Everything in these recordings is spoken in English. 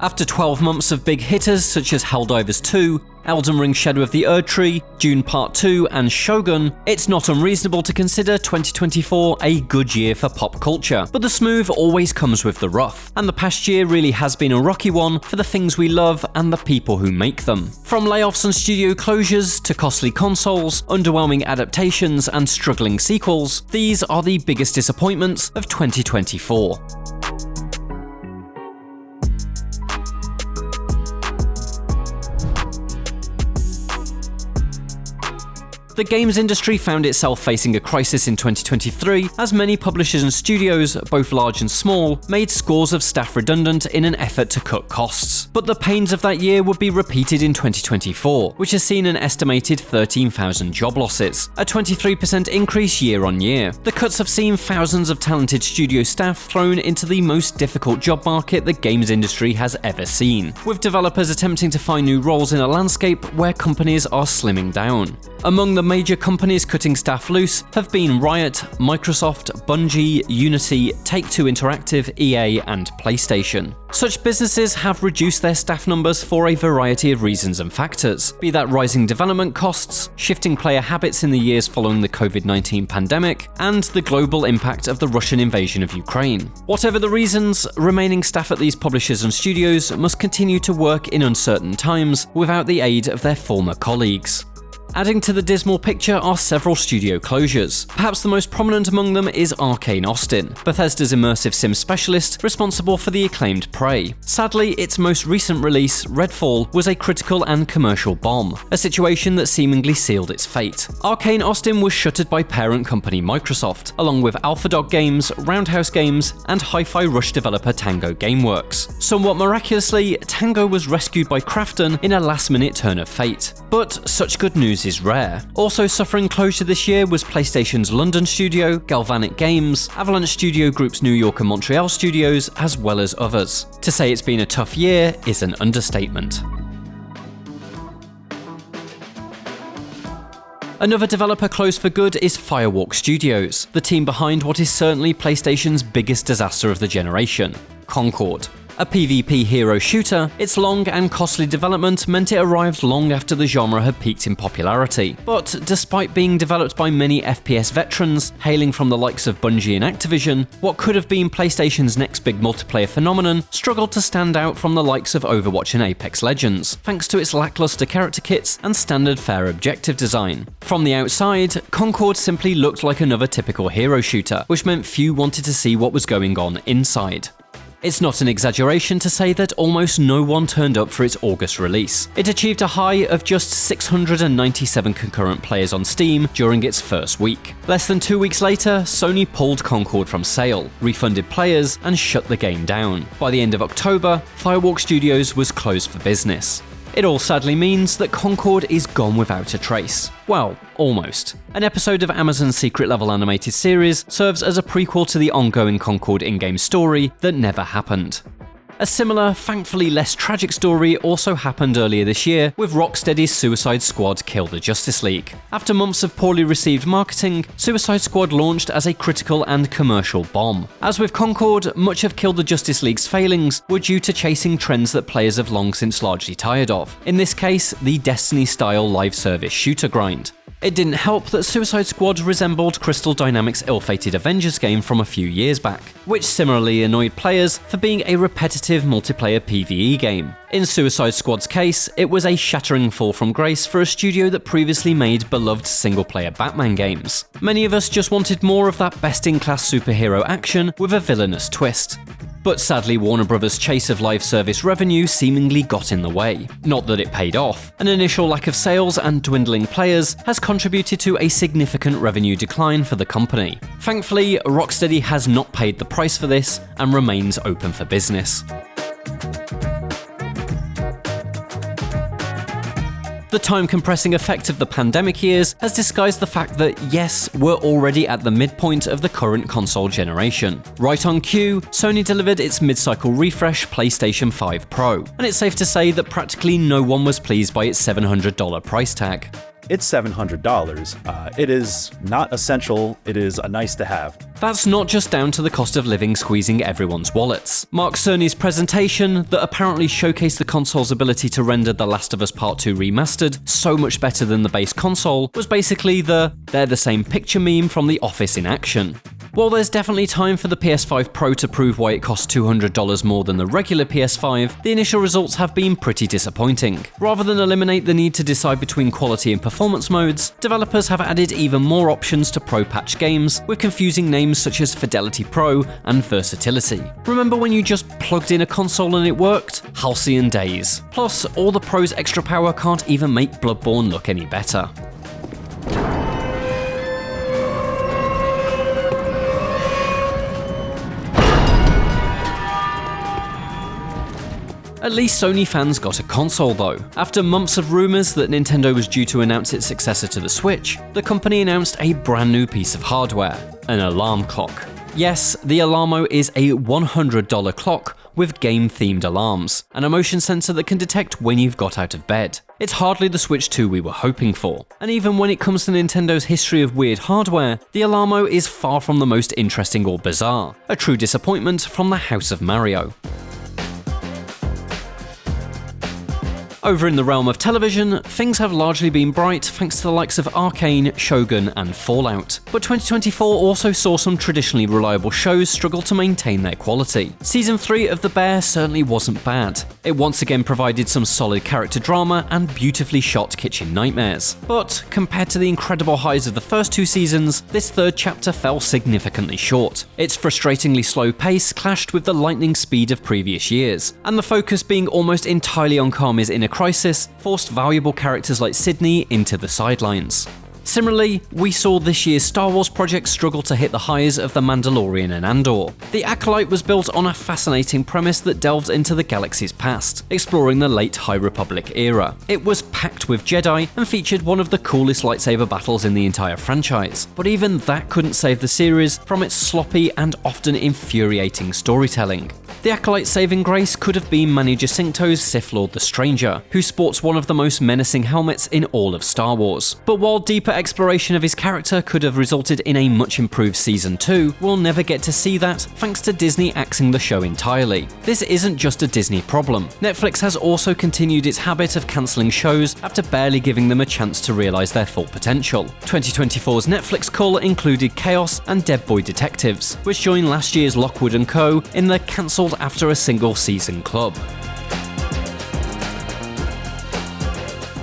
After 12 months of big hitters such as Helldivers 2, Elden Ring Shadow of the Erdtree, Dune Part 2 and Shogun, it's not unreasonable to consider 2024 a good year for pop culture. But the smooth always comes with the rough, and the past year really has been a rocky one for the things we love and the people who make them. From layoffs and studio closures to costly consoles, underwhelming adaptations and struggling sequels, these are the biggest disappointments of 2024. The games industry found itself facing a crisis in 2023 as many publishers and studios, both large and small, made scores of staff redundant in an effort to cut costs. But the pains of that year would be repeated in 2024, which has seen an estimated 13,000 job losses, a 23% increase year on year. The cuts have seen thousands of talented studio staff thrown into the most difficult job market the games industry has ever seen, with developers attempting to find new roles in a landscape where companies are slimming down. Among the major companies cutting staff loose have been Riot, Microsoft, Bungie, Unity, Take-Two Interactive, EA, and PlayStation. Such businesses have reduced their staff numbers for a variety of reasons and factors, be that rising development costs, shifting player habits in the years following the COVID-19 pandemic, and the global impact of the Russian invasion of Ukraine. Whatever the reasons, remaining staff at these publishers and studios must continue to work in uncertain times without the aid of their former colleagues. Adding to the dismal picture are several studio closures. Perhaps the most prominent among them is Arkane Austin, Bethesda's immersive sim specialist responsible for the acclaimed Prey. Sadly, its most recent release, Redfall, was a critical and commercial bomb, a situation that seemingly sealed its fate. Arkane Austin was shuttered by parent company Microsoft, along with AlphaDog Games, Roundhouse Games, and Hi-Fi Rush developer Tango Gameworks. Somewhat miraculously, Tango was rescued by Krafton in a last-minute turn of fate. But such good news is rare. Also suffering closure this year was PlayStation's London studio, Galvanic Games, Avalanche Studio Group's New York and Montreal studios, as well as others. To say it's been a tough year is an understatement. Another developer closed for good is Firewalk Studios, the team behind what is certainly PlayStation's biggest disaster of the generation, Concord. A PvP hero shooter, its long and costly development meant it arrived long after the genre had peaked in popularity. But despite being developed by many FPS veterans, hailing from the likes of Bungie and Activision, what could have been PlayStation's next big multiplayer phenomenon struggled to stand out from the likes of Overwatch and Apex Legends, thanks to its lackluster character kits and standard fair objective design. From the outside, Concord simply looked like another typical hero shooter, which meant few wanted to see what was going on inside. It's not an exaggeration to say that almost no one turned up for its August release. It achieved a high of just 697 concurrent players on Steam during its first week. Less than 2 weeks later, Sony pulled Concord from sale, refunded players, and shut the game down. By the end of October, Firewalk Studios was closed for business. It all sadly means that Concord is gone without a trace. Well, almost. An episode of Amazon's secret-level animated series serves as a prequel to the ongoing Concord in-game story that never happened. A similar, thankfully less tragic story also happened earlier this year with Rocksteady's Suicide Squad Kill the Justice League. After months of poorly received marketing, Suicide Squad launched as a critical and commercial bomb. As with Concord, much of Kill the Justice League's failings were due to chasing trends that players have long since largely tired of. In this case, the Destiny-style live service shooter grind. It didn't help that Suicide Squad resembled Crystal Dynamics' ill-fated Avengers game from a few years back, which similarly annoyed players for being a repetitive multiplayer PvE game. In Suicide Squad's case, it was a shattering fall from grace for a studio that previously made beloved single-player Batman games. Many of us just wanted more of that best-in-class superhero action with a villainous twist. But sadly, Warner Bros.' chase of live service revenue seemingly got in the way. Not that it paid off. An initial lack of sales and dwindling players has contributed to a significant revenue decline for the company. Thankfully, Rocksteady has not paid the price for this and remains open for business. The time-compressing effect of the pandemic years has disguised the fact that, yes, we're already at the midpoint of the current console generation. Right on cue, Sony delivered its mid-cycle refresh PlayStation 5 Pro, and it's safe to say that practically no one was pleased by its $700 price tag. it's $700. It is not essential, it is a nice to have. That's not just down to the cost of living squeezing everyone's wallets. Mark Cerny's presentation, that apparently showcased the console's ability to render The Last of Us Part 2 remastered so much better than the base console, was basically the "they're the same picture" meme from The Office in action. While there's definitely time for the PS5 Pro to prove why it costs $200 more than the regular PS5, the initial results have been pretty disappointing. Rather than eliminate the need to decide between quality and performance modes, developers have added even more options to Pro patch games, with confusing names such as Fidelity Pro and Versatility. Remember when you just plugged in a console and it worked? Halcyon days. Plus, all the Pro's extra power can't even make Bloodborne look any better. At least Sony fans got a console though. After months of rumours that Nintendo was due to announce its successor to the Switch, the company announced a brand new piece of hardware, an alarm clock. Yes, the Alarmo is a $100 clock with game-themed alarms, and a motion sensor that can detect when you've got out of bed. It's hardly the Switch 2 we were hoping for, and even when it comes to Nintendo's history of weird hardware, the Alarmo is far from the most interesting or bizarre, a true disappointment from the House of Mario. Over in the realm of television, things have largely been bright thanks to the likes of Arkane, Shogun, and Fallout. But 2024 also saw some traditionally reliable shows struggle to maintain their quality. Season 3 of The Bear certainly wasn't bad. It once again provided some solid character drama and beautifully shot kitchen nightmares. But compared to the incredible highs of the first 2 seasons, this third chapter fell significantly short. Its frustratingly slow pace clashed with the lightning speed of previous years, and the focus being almost entirely on Kami's inner crisis forced valuable characters like Sydney into the sidelines. Similarly, we saw this year's Star Wars project struggle to hit the highs of The Mandalorian and Andor. The Acolyte was built on a fascinating premise that delved into the galaxy's past, exploring the late High Republic era. It was packed with Jedi and featured one of the coolest lightsaber battles in the entire franchise, but even that couldn't save the series from its sloppy and often infuriating storytelling. The Acolyte's saving grace could have been Manu Jacinto's Sith Lord the Stranger, who sports one of the most menacing helmets in all of Star Wars. But while deeper exploration of his character could have resulted in a much improved Season 2, we'll never get to see that thanks to Disney axing the show entirely. This isn't just a Disney problem. Netflix has also continued its habit of cancelling shows after barely giving them a chance to realise their full potential. 2024's Netflix cull included Chaos and Dead Boy Detectives, which joined last year's Lockwood & Co. in the cancelled after a single season club.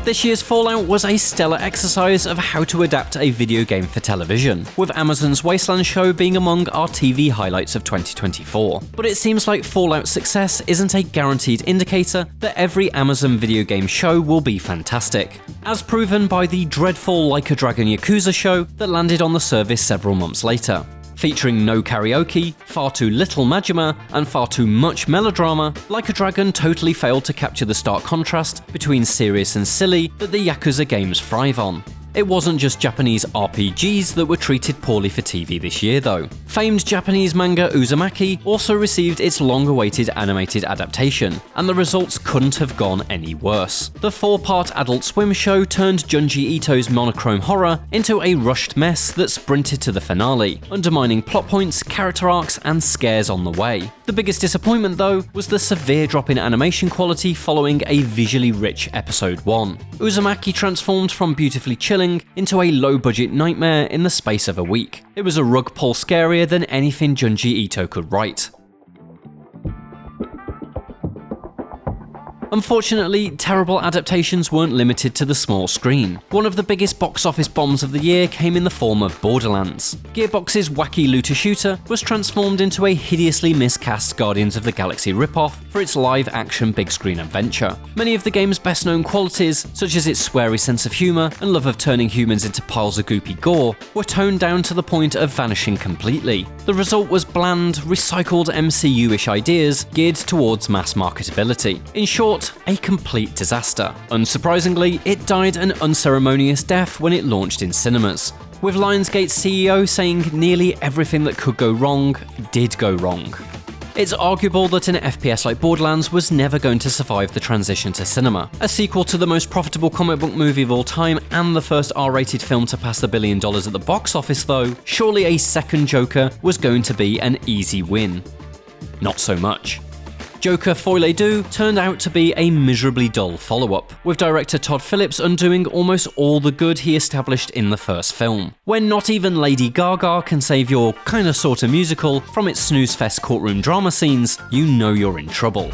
This year's Fallout was a stellar exercise of how to adapt a video game for television, with Amazon's Wasteland show being among our TV highlights of 2024. But it seems like Fallout's success isn't a guaranteed indicator that every Amazon video game show will be fantastic, as proven by the dreadful Like a Dragon Yakuza show that landed on the service several months later. Featuring no karaoke, far too little Majima, and far too much melodrama, Like a Dragon totally failed to capture the stark contrast between serious and silly that the Yakuza games thrive on. It wasn't just Japanese RPGs that were treated poorly for TV this year though. Famed Japanese manga Uzumaki also received its long-awaited animated adaptation, and the results couldn't have gone any worse. The 4-part Adult Swim show turned Junji Ito's monochrome horror into a rushed mess that sprinted to the finale, undermining plot points, character arcs, and scares on the way. The biggest disappointment though was the severe drop in animation quality following a visually rich episode 1. Uzumaki transformed from beautifully chilling into a low-budget nightmare in the space of a week. It was a rug pull scarier than anything Junji Ito could write. Unfortunately, terrible adaptations weren't limited to the small screen. One of the biggest box office bombs of the year came in the form of Borderlands. Gearbox's wacky looter shooter was transformed into a hideously miscast Guardians of the Galaxy ripoff for its live-action big-screen adventure. Many of the game's best-known qualities, such as its sweary sense of humour and love of turning humans into piles of goopy gore, were toned down to the point of vanishing completely. The result was bland, recycled MCU-ish ideas geared towards mass marketability. In short, a complete disaster. Unsurprisingly, it died an unceremonious death when it launched in cinemas, with Lionsgate's CEO saying nearly everything that could go wrong did go wrong. It's arguable that an FPS like Borderlands was never going to survive the transition to cinema. A sequel to the most profitable comic book movie of all time and the first R-rated film to pass $1 billion at the box office though, surely a second Joker was going to be an easy win. Not so much. Joker Folie Deux turned out to be a miserably dull follow-up, with director Todd Phillips undoing almost all the good he established in the first film. When not even Lady Gaga can save your kinda sorta musical from its snooze-fest courtroom drama scenes, you know you're in trouble.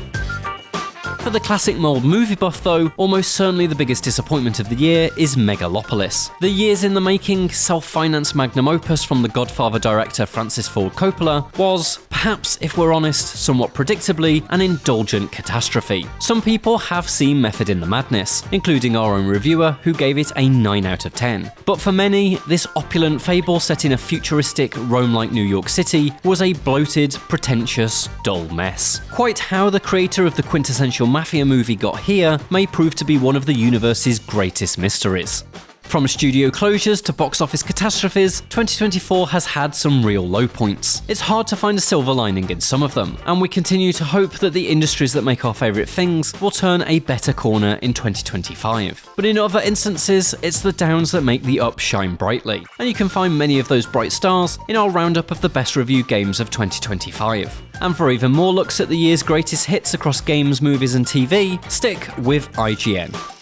For the classic mold movie buff though, almost certainly the biggest disappointment of the year is Megalopolis. The years in the making, self-financed magnum opus from the Godfather director Francis Ford Coppola was, perhaps if we're honest, somewhat predictably, an indulgent catastrophe. Some people have seen method in the madness, including our own reviewer who gave it a 9 out of 10. But for many, this opulent fable set in a futuristic, Rome-like New York City was a bloated, pretentious, dull mess. Quite how the creator of the quintessential mafia movie got here may prove to be one of the universe's greatest mysteries. From studio closures to box office catastrophes, 2024 has had some real low points. It's hard to find a silver lining in some of them, and we continue to hope that the industries that make our favourite things will turn a better corner in 2025. But in other instances, it's the downs that make the up shine brightly, and you can find many of those bright stars in our roundup of the best reviewed games of 2025. And for even more looks at the year's greatest hits across games, movies and TV, stick with IGN.